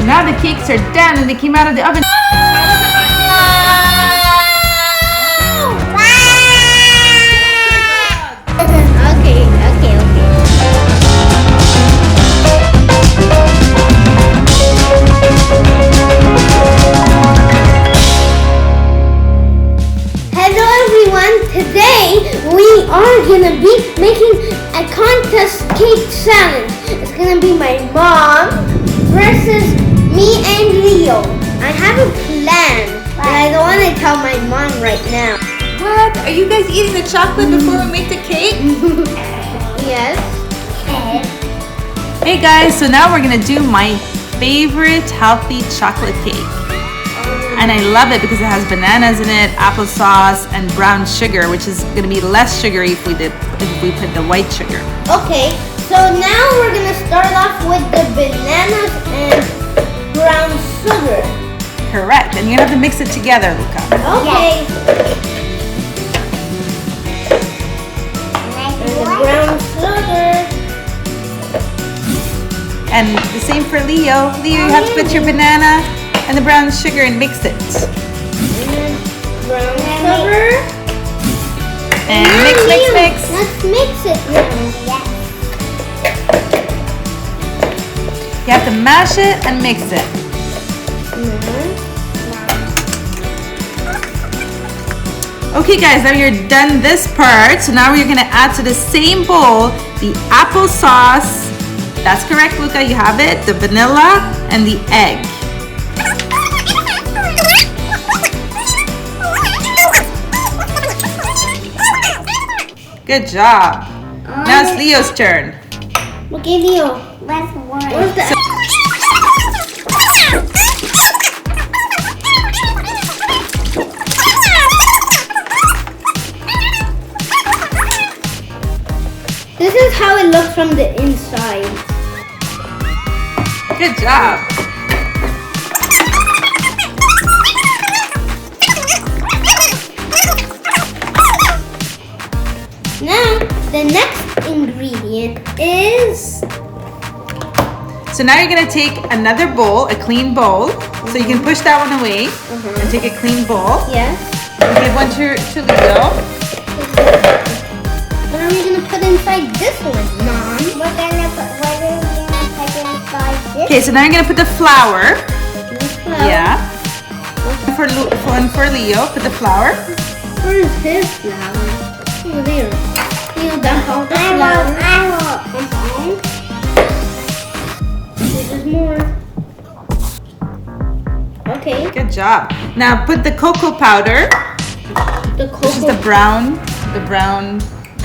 So now the cakes are done and they came out of the oven. Today we are gonna be making a contest cake challenge. It's gonna be my mom versus me and Leo. I have a plan, but I don't want to tell my mom right now. What? Are you guys eating the chocolate before we make the cake? Yes. Hey guys, so now we're gonna do my favorite healthy chocolate cake. And I love it because it has bananas in it, applesauce, and brown sugar, which is going to be less sugary if we put the white sugar. Okay, so now we're going to start off with the bananas and brown sugar. Correct, and you're going to have to mix it together, Luca. Okay. And the brown sugar. And the same for Leo. Leo, you have to put your banana and the brown sugar and mix it. Brown sugar. And mix. Let's mix it now. You have to mash it and mix it. Okay guys, now you're done this part. So now you're gonna add to the same bowl the applesauce. That's correct, Luca, you have it. The vanilla and the egg. Good job. Now it's Leo's turn. Okay, Leo. Let's work. This is how it looks from the inside. Good job. Now, the next ingredient is... So now you're going to take another bowl, a clean bowl. So you can push that one away and take a clean bowl. Yes. And give one to Leo. What are we going to put inside this one, Mom? What are we going to put inside this? Okay, so now you're going to put the flour. Flour. Yeah. For Leo, put the flour. Where is his flour? Over there. Leo, dump all the flour. I want. This is more. Okay. Good job. Now put the cocoa powder. This is the brown.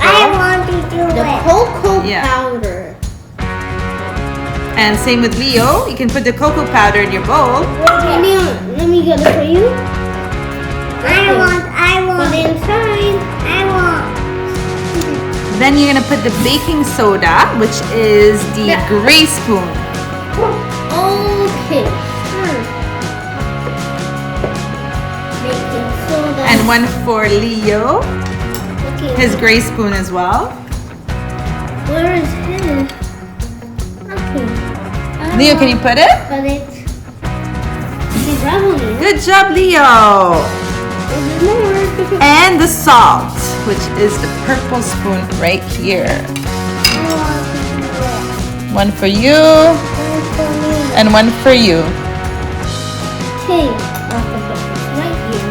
I want to do the cocoa powder. And same with Leo. You can put the cocoa powder in your bowl. Okay, Leo, let me get it for you. I want. Put it inside. I want. Then you're gonna put the baking soda, which is the gray spoon. Okay. Baking soda. And one for Leo. Okay. His gray spoon as well. Where is his? Okay. Leo, can you put it? Put it. He's rubbing it. Good job, Leo. There's more. And the salt, which is the purple spoon right here. One for you and one for you. Okay. Right here.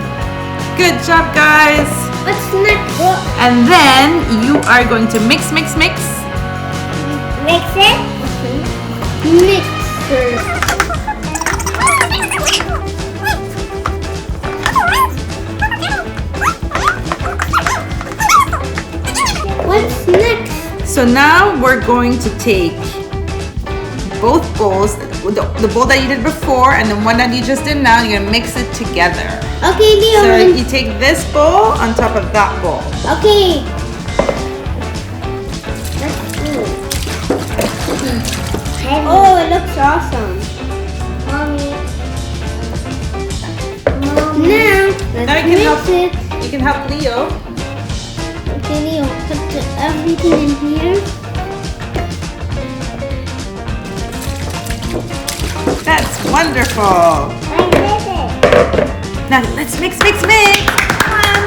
Good job, guys. What's next? And then you are going to mix. Mix it. Okay. Mixer. What's next? So now we're going to take both bowls, the bowl that you did before and the one that you just did now, you're gonna mix it together. Okay, Leo. So you take this bowl on top of that bowl. Okay. Let's do it. Oh, it looks awesome. Mommy. Now, let's mix it. You can help Leo. Okay, Leo, put everything in here. That's Wonderful. I did it. Now let's mix, mix, mix. Come on.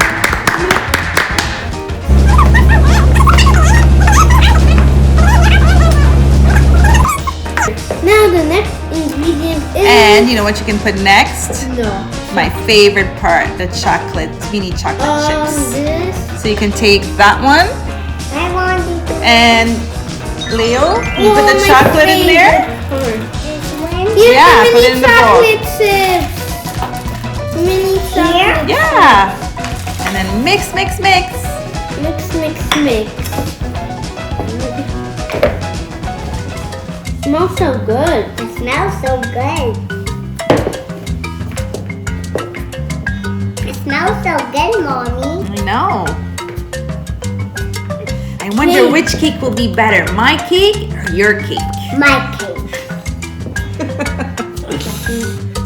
Now the next ingredient is... And you know what you can put next? No. My favorite part, the chocolate, mini chocolate chips. This. So you can take that one, I want it. and Leo, you put the chocolate in there. Here's Yeah, the put mini it in the bowl. chocolate chips. Mini chocolate. Yeah. And then mix, mix, mix. Mix, mix, mix. It smells so good. It smells so good. It smells so good, Mommy. I know. I wonder Cake. which cake will be better, my cake or your cake? My cake.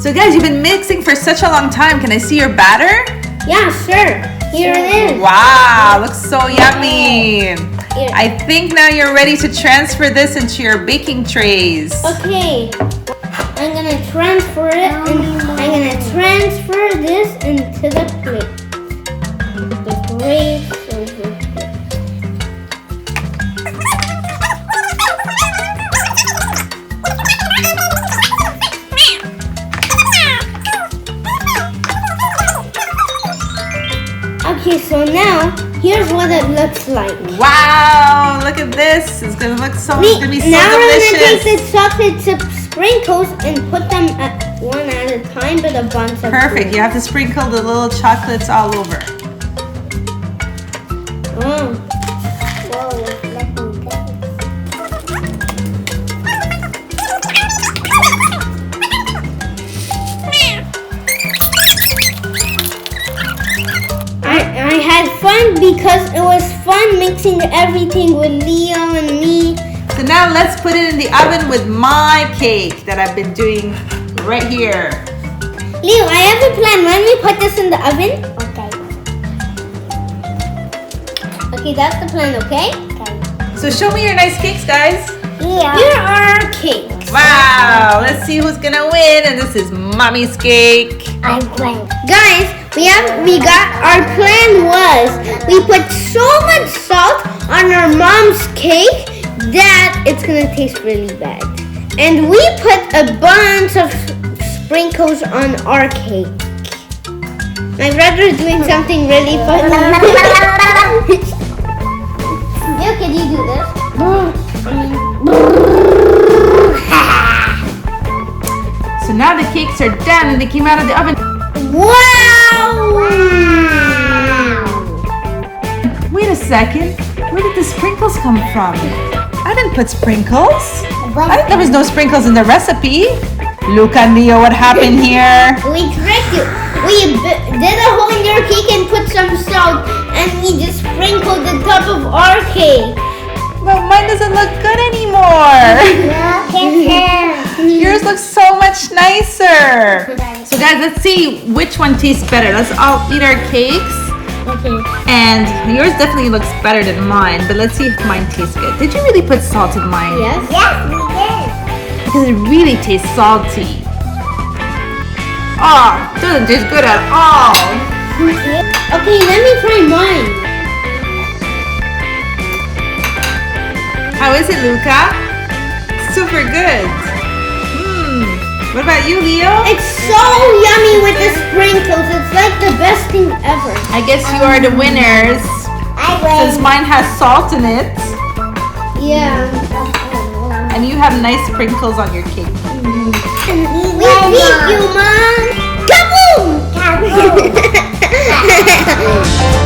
So guys, you've been mixing for such a long time. Can I see your batter? Yeah, sure. Here it is. Wow, looks so yummy. Here. I think now you're ready to transfer this into your baking trays. Okay. I'm gonna transfer it and I'm gonna transfer this into the plate. The plate over here. Okay, so now here's what it looks like. Wow, look at this. It's gonna look so, it's gonna be so Now we're delicious. gonna take the chocolate chip sprinkles and put them one at a time with a bunch of Perfect. food. You have to sprinkle the little chocolates all over. Oh. Whoa, let me go. I had fun because it was fun mixing everything with Leo and me. So now let's put it in the oven with my cake that I've been doing right here. Leo, I have a plan. When we put this in the oven? Okay, that's the plan, okay? So show me your nice cakes, guys. Yeah. Here are our cakes. Wow, let's see who's gonna win. And this is Mommy's cake. I win. Guys, our plan was we put so much salt on our mom's cake that it's gonna taste really bad. And we put a bunch of sprinkles on our cake. My brother's doing something really funny. Leo, can you do this? So now the cakes are done and they came out of the oven. Wow! Wait a second. Where did the sprinkles come from? I didn't put sprinkles. There was no sprinkles in the recipe. Luca Leo, what happened here? We tricked you. We did a hole in your cake and put some salt and we just sprinkled the top of our cake. But mine doesn't look good anymore. Yours looks so much nicer. So guys, let's see which one tastes better. Let's all eat our cakes. Okay. And yours definitely looks better than mine, but let's see if mine tastes good. Did you really put salt in mine? Yes? Yes, we did. Because it really tastes salty. Oh, it doesn't taste good at all. Okay, let me try mine. How is it, Luca? Super good. What about you, Leo? It's so yummy with the sprinkles. It's like the best thing ever. I guess you are the winners. Since mine has salt in it. Yeah. And you have nice sprinkles on your cake. We beat you, Mom. Kaboom! Kaboom!